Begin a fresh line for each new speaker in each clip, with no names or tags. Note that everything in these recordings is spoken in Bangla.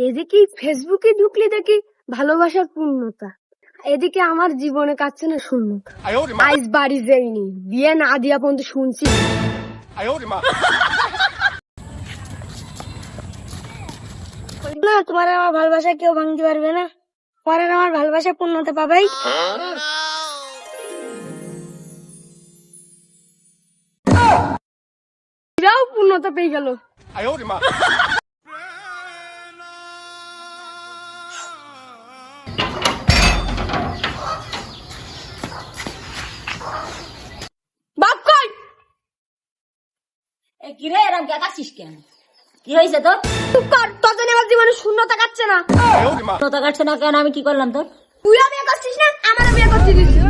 এদিকে ফেসবুকে ঢুকলে দেখি ভালোবাসার পূর্ণতা, এদিকে আমার জীবনে কাটছে না শূন্যতা। আজ বাড়ি যাইনি, বিয়ে না দিয়া পর্যন্ত শুনছি। না, তোমার আমার ভালোবাসা কেউ ভাঙতে পারবে না, তোমার আর আমার ভালোবাসা পূর্ণতা পাবেই। এরাও পূর্ণতা পেয়ে গেল। বাপ কই?
কিরে এরকম দেখাচ্ছিস কেন? কি হয়েছে তোর?
চুপ কর, তোর জন্য আমার জীবনে শূন্যতা কাটছে না।
তোতা কাটছে না কেন? আমি কি করলাম তোর?
তুইও বিয়ে করছিস না, আমারও বিয়ে করতে দিচ্ছিস।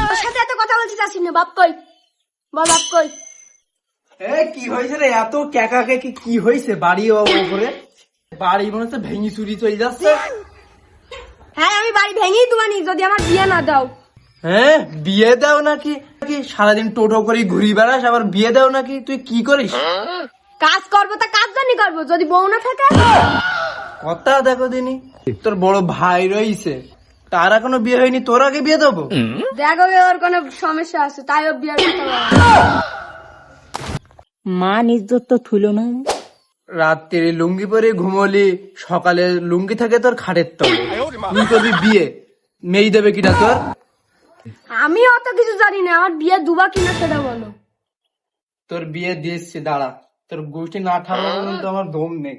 তোর সাথে এত কথা বলতে চাচ্ছিস না। বাপ কই? বল বাপ কই?
কি হয়েছে রে? এত ক্যাকাকে কি হয়েছে? বাড়ি উপরে বাড়ি মনে হচ্ছে ভেঙে চুরি চলে যাচ্ছে।
হ্যাঁ, আমি বাড়ি ভেঙেই তোমানি যদি আমার বিয়ে না দাও।
হ্যাঁ, বিয়ে দাও নাকি? সারাদিন টোটো করে ঘুরি বেড়াস, আবার বিয়ে দাও নাকি? তুই কি করিস?
কাজ করবো তা কাজ জানি করবো, যদি বউ না থাকে।
কথা দেখো দিনি, তোর বড় ভাই রয়েছে, তার এখনো বিয়ে হয়নি, তোর আগে বিয়ে দেবো?
দেখো ওর কোনো সমস্যা আছে, তাই ও বিয়ে করতে পারে।
মা ইজ্জত তো থুলো না।
রাত্রে লুঙ্গি পরে ঘুমলি, সকালে লুঙ্গি থাকে তোর খাটের তলে। তুই করবি বিয়ে, মেয়ে দেবে কিনা তোর?
আমি অত কিছু জানি না, আমার বিয়ে দুবা কিনা সেটা বলো।
তোর বিয়ে দিয়েছি, দাঁড়া, তোর গোষ্ঠী না ঠান্ডা পর্যন্ত আমার দম নেই।